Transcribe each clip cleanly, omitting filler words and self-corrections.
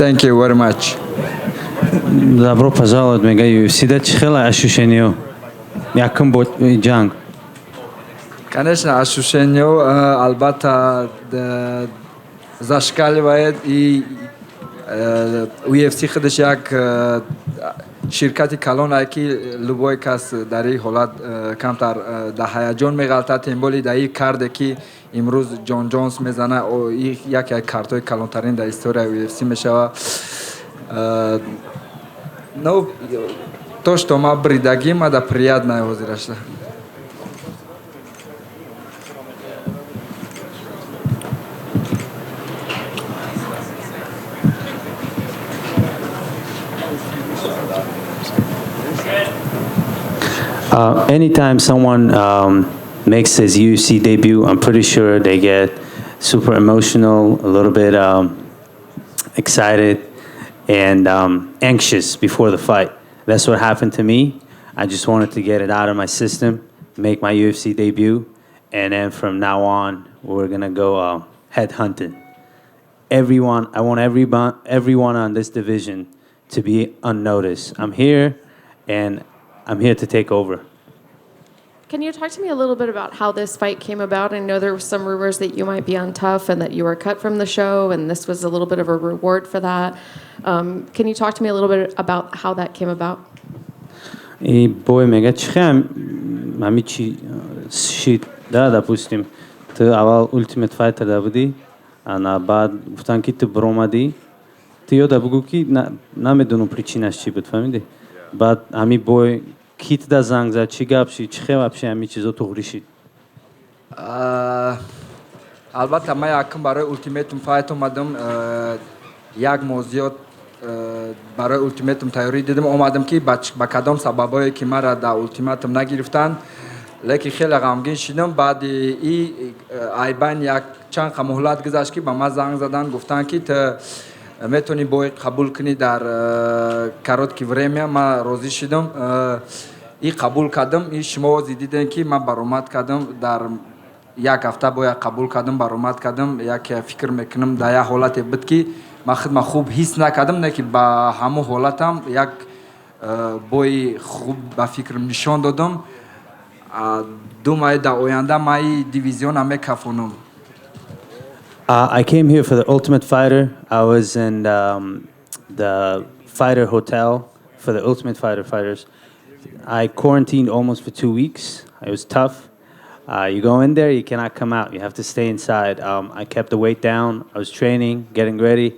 Thank you very much. Добро пожаловать в Мега UFC. Да чихела ощущение? Яким будет джанг? Конечно, ощущение албатта зашкаливает и UFC خودش یک شرکتی کلان که لوبای کس در این حالت کمتر در هیجان میغلطه تیمبولی در این کرده که امروز جان جونز میزنه و یکی از کارت‌های کلانترین در استوری UFC میشه. نو то, что мы бредагим, это приятное возраст. Anytime someone makes his UFC debut, I'm pretty sure they get super emotional, a little bit excited, and anxious before the fight. That's what happened to me. I just wanted to get it out of my system, make my UFC debut, and then from now on, we're gonna go head hunting. I want everyone on this division to be unnoticed. I'm here, and I'm here to take over. Can you talk to me a little bit about how this fight came about? I know there were some rumors that you might be on TUF and that you were cut from the show, and this was a little bit of a reward for that. Can you talk to me a little bit about how that came about? Бой мега чихам мамичи шит да допустим ты авал Ultimate Fighter да буди ана бад гуфтан ки ты бромади ты ёда бугу ки намедунум причинаш чи буд фаҳмиди баъд ҳами бой кит да занг зад чи гап шид чихе вообще ҳами чизо туғри шид. албатта ман якм барои Ultimate Fight омадам як моҳ зиёд برای التیماتوم تیاری دیدم اومدم که با کدام سببایی که مرا در التیماتوم نگرفتن لیکن خیلی غمگین شدم بعد این ایبان یک چند مهلت گذشت که به من زنگ زدن گفتن که تو میتونی بوی قبول کنی در کاروتکی время من راضی شدم این قبول کردم این شما دیدین که من برآمد کردم در یک هفته بوی قبول کردم برآمد کردم یک فکر میکنم در یک حالت بود که من خودم خوب حس نکردم نه که با همون حالتم یک بوی خوب با فکرم نشان دادم دو ماه در آینده من دیویزیون میکافونم. I came here for the Ultimate Fighter. I was in the fighter hotel for the Ultimate Fighter fighters. I quarantined almost for 2 weeks. It was tough. You go in there, you cannot come out. You have to stay inside. I kept the weight down. I was training, getting ready.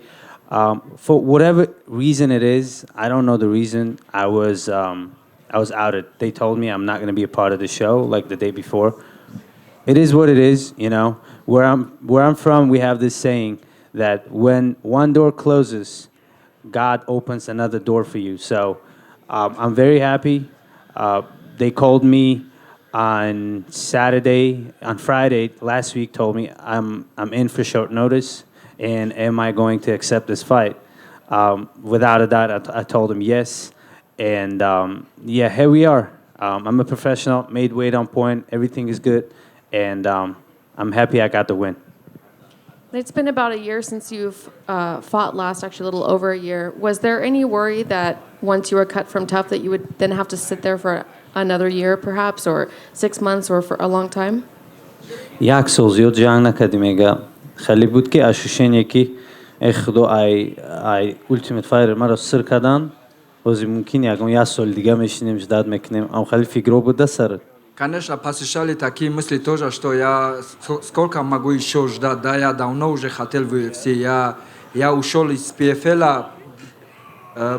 For whatever reason it is, I don't know the reason. I was outed. They told me I'm not going to be a part of the show like the day before. It is what it is, you know. Where I'm from, we have this saying that when one door closes, God opens another door for you. So I'm very happy. They called me on Friday last week, told me I'm in for short notice, and am I going to accept this fight? Without a doubt, I told him yes, and yeah, here we are. I'm a professional, made weight on point, everything is good, and I'm happy I got the win. It's been about a year since you've fought last, actually a little over a year. Was there any worry that once you were cut from TUF that you would then have to sit there for another year perhaps, or 6 months, or for a long time? یک سال زیاد جنگ نکردیم میگه خیلی بود که اشوشنیه که خدا ای Ultimate Fighter مرا سر کردن وزی ممکن یک سال دیگه میشینیم جداد میکنیم ام خیلی فکر بود سر. Конечно, посещали такие мысли тоже, что я сколько могу еще ждать, да, я давно уже хотел в UFC, я ушел из PFL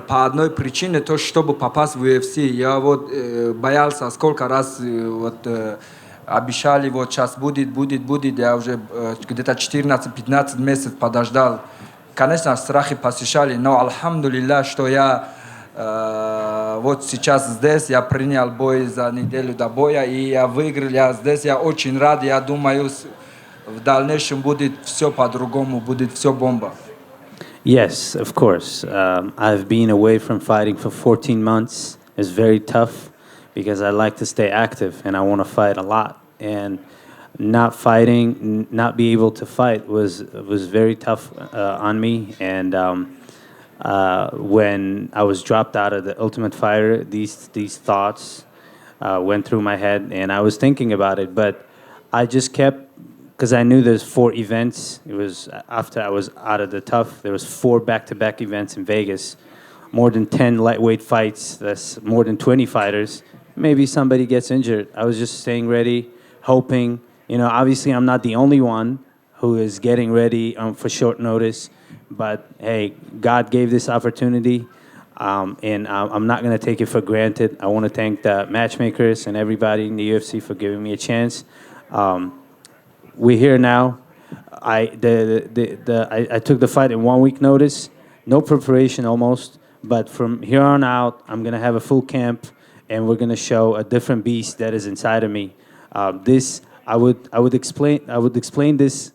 по одной причине, то, чтобы попасть в UFC, я вот боялся, сколько раз вот обещали, вот сейчас будет, я уже где-то 14-15 месяцев подождал. Конечно, страхи посещали, но альхамдулилля, что я вот сейчас здесь, я принял бой за неделю до боя, и я выиграл, я здесь, я очень рад, я думаю, в дальнейшем будет все по-другому, будет все бомба. Yes, of course. I've been away from fighting for 14 months. It's very tough because I like to stay active and I want to fight a lot. And not fighting, not be able to fight was very tough on me. And When I was dropped out of the Ultimate Fighter, these thoughts went through my head, and I was thinking about it. But I just kept, because I knew there's 4 events. It was after I was out of the TUF. There was 4 back-to-back events in Vegas, more than 10 lightweight fights. That's more than 20 fighters. Maybe somebody gets injured. I was just staying ready, hoping. You know, obviously I'm not the only one who is getting ready for short notice. But hey, God gave this opportunity, and I'm not going to take it for granted. I want to thank the matchmakers and everybody in the UFC for giving me a chance. We're here now. I took the fight in 1 week notice, no preparation almost. But from here on out, I'm gonna have a full camp, and we're gonna show a different beast that is inside of me. This I would explain this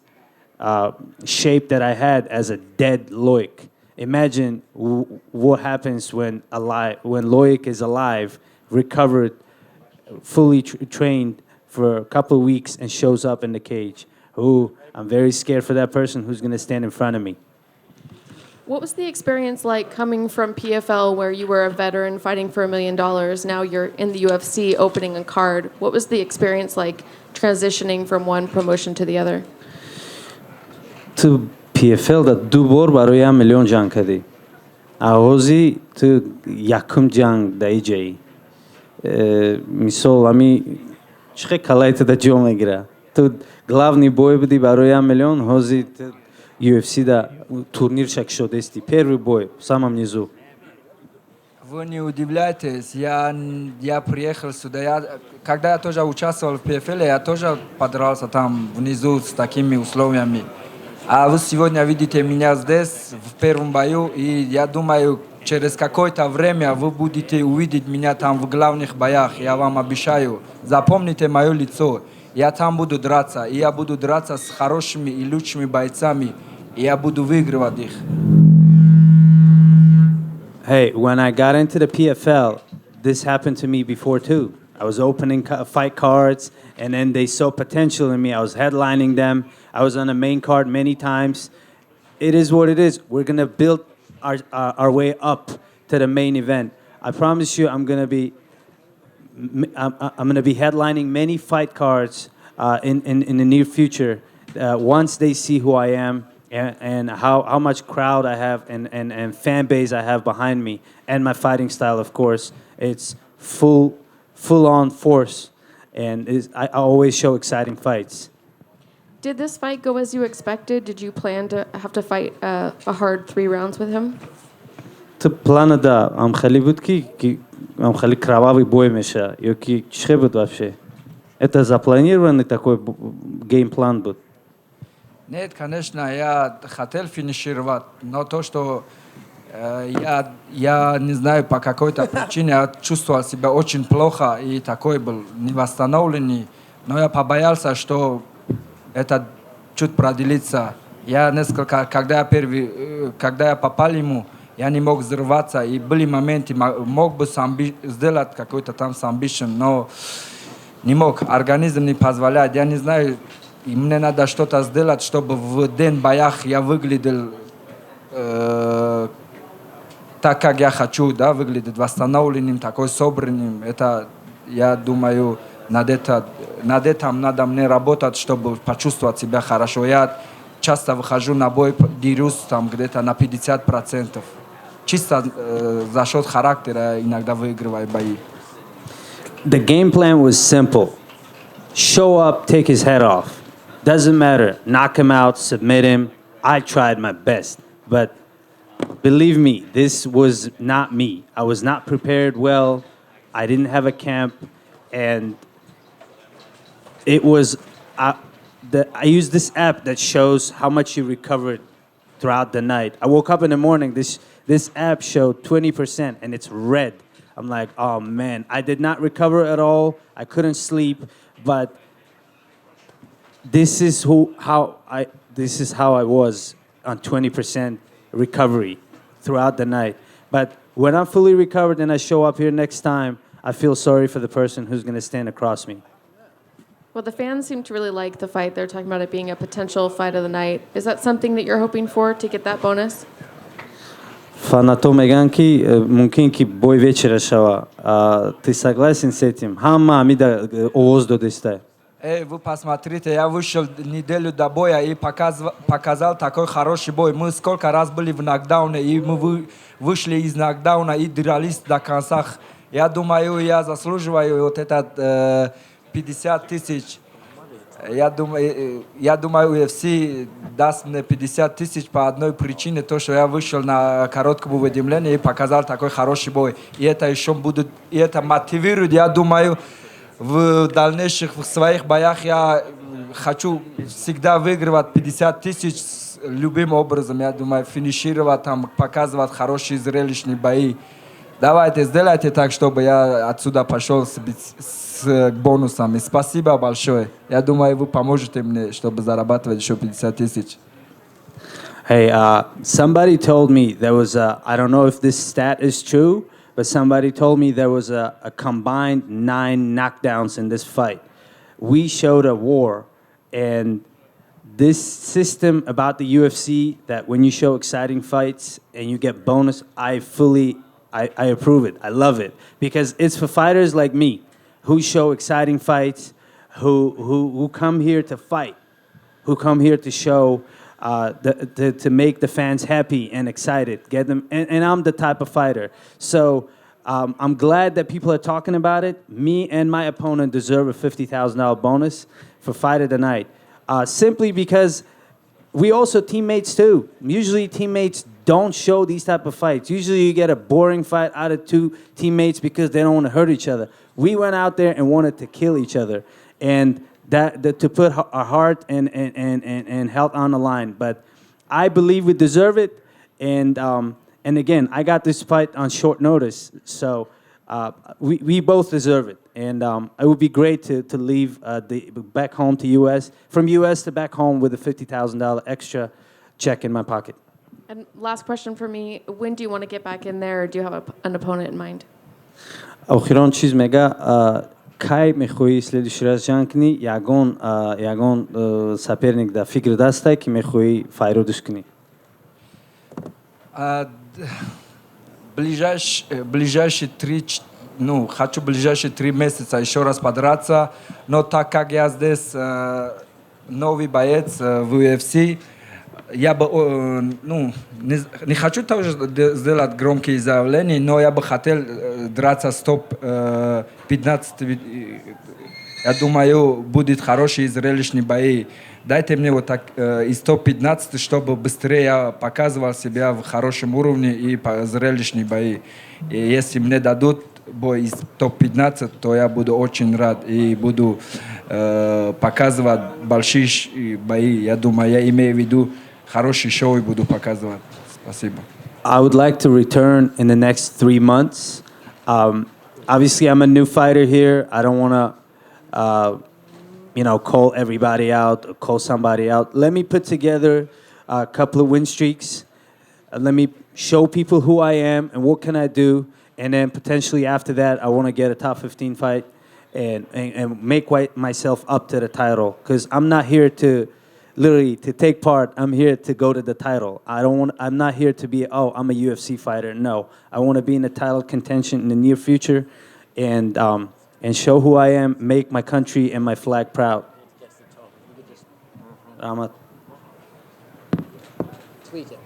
shape that I had as a dead Loik. Imagine what happens when Loik is alive, recovered, fully trained for a couple of weeks, and shows up in the cage. Ooh, I'm very scared for that person who's going to stand in front of me. What was the experience like coming from PFL, where you were a veteran fighting for $1 million? Now you're in the UFC opening a card. What was the experience like transitioning from one promotion to the other? تو PFL دا 2 بار برای 1 میلیون جنگ کردی. آوازی تو یکم جنگ دایی جایی. مثال همی چه کلایت دا جو میگیره. تو главный бой بدی برای 1 میلیون. هازی UFC да турнир шак шуде исти. Первый бой в самом низу. Вы не удивляйтесь, я приехал сюда, когда я тоже участвовал в PFL, я тоже подрался там внизу с такими условиями. А вы сегодня видите меня здесь, в первом бою, и я думаю, через какое-то время вы будете увидеть меня там в главных боях, я вам обещаю. Запомните мое лицо, я там буду драться, и я буду драться с хорошими и лучшими бойцами, и я буду выигрывать их. Hey, when I got into the PFL, this happened to me before too. I was opening fight cards, and then they saw potential in me. I was headlining them. I was on the main card many times. It is what it is. We're gonna build our way up to the main event. I promise you, I'm gonna be headlining many fight cards in the near future. Once they see who I am, and how much crowd I have and fan base I have behind me, and my fighting style, of course, it's full on force, and I always show exciting fights. Did this fight go as you expected? Did you plan to have to fight a hard 3 rounds with him? تو плана да ам خیلی بود که ам خیلی кровавый бой میشه یا که چه بود вообще? Это запланированный такой геймплан был? Нет, конечно, я хотел финишировать, но то, что я не знаю, по какой-то причине я чувствовал себя очень плохо и такой был невосстановленный, но я побоялся, что это чуть продлится. Я несколько, когда я попал ему, я не мог взрываться, и были моменты, мог бы сделать какой-то там самбишн, но не мог, организм не позволяет, я не знаю. И мне надо что-то сделать, чтобы в день боях я выглядел так, как я хочу, да, выглядеть восстановленным, такой собранным. Это, я думаю, над этим надо мне работать, чтобы почувствовать себя хорошо. Я часто выхожу на бой, дерусь там где-то на 50%. Чисто за счет характера иногда выигрываю бои. The game plan was simple. Show up, take his head off. Doesn't matter. Knock him out, submit him. I tried my best. But believe me, this was not me. I was not prepared well. I didn't have a camp. And it was... I used this app that shows how much you recovered throughout the night. I woke up in the morning. This app showed 20%, and it's red. I'm like, oh, man. I did not recover at all. I couldn't sleep. But... This is how I was on 20% recovery throughout the night. But when I'm fully recovered and I show up here next time, I feel sorry for the person who's going to stand across me. Well, the fans seem to really like the fight. They're talking about it being a potential fight of the night. Is that something that you're hoping for, to get that bonus? Фанато Меганки, мумкин бой вечера шава. Ты согласен с этим? Хамма амида овоз додестай. Вы посмотрите, я вышел неделю до боя и показал такой хороший бой. Мы сколько раз были в нокдауне, и мы вышли из нокдауна и дрались до конца. Я думаю, я заслуживаю вот этот 50 тысяч. Я думаю, UFC даст мне 50 тысяч по одной причине, то, что я вышел на коротком уведомлении и показал такой хороший бой. И это еще будет, и это мотивирует, я думаю, в дальнейших в своих боях я хочу всегда выигрывать 50 тысяч любым образом. Я думаю, финишировать, там, показывать хорошие зрелищные бои. Давайте, сделайте так, чтобы я отсюда пошел с бонусами. Спасибо большое. Я думаю, вы поможете мне, чтобы зарабатывать еще 50 тысяч. Hey, somebody told me there was I don't know if this stat is true, but somebody told me there was a combined 9 knockdowns in this fight. We showed a war, and this system about the UFC that when you show exciting fights and you get bonus, I approve it. I love it because it's for fighters like me who show exciting fights, who come here to fight, who come here to show, to make the fans happy and excited, get them. And I'm the type of fighter. So I'm glad that people are talking about it. Me and my opponent deserve a $50,000 bonus for fight of the night, simply because we also teammates too. Usually teammates don't show these type of fights. Usually you get a boring fight out of 2 teammates because they don't want to hurt each other. We went out there and wanted to kill each other, and that to put our heart and health on the line. But I believe we deserve it, and again, I got this fight on short notice, so we both deserve it. And it would be great to leave back home to U.S., from U.S. to back home with a $50,000 extra check in my pocket. And last question for me, when do you want to get back in there, or do you have an opponent in mind? Охирон чиз мега кай мехои следующий раз жанкни ягон соперник да фикр дастай ки мехои файрудиш кни. Ближайшие 3, хочу ближайшие 3 месяца еще раз подраться, но так как я здесь новый боец в UFC, я бы, не хочу тоже сделать громкие заявления, но я бы хотел драться с топ-15. Я думаю, будет хорошие зрелищные бои. Дайте мне вот так из топ-15, чтобы быстрее я показывал себя в хорошем уровне и зрелищные бои. И если мне дадут бой из топ-15, то я буду очень рад и буду показывать большие бои. Я думаю, я имею в виду хороший шоу и буду показывать. Спасибо. I would like to return in the next 3 months. Obviously, I'm a new fighter here. I don't want to, call everybody out or call somebody out. Let me put together a couple of win streaks. Let me show people who I am and what can I do. And then potentially after that, I want to get a top 15 fight and make myself up to the title. Because I'm not here to literally to take part. I'm here to go to the title. I'm not here to be, I'm a UFC fighter. No, I want to be in the title contention in the near future, and show who I am, make my country and my flag proud. Tweet it.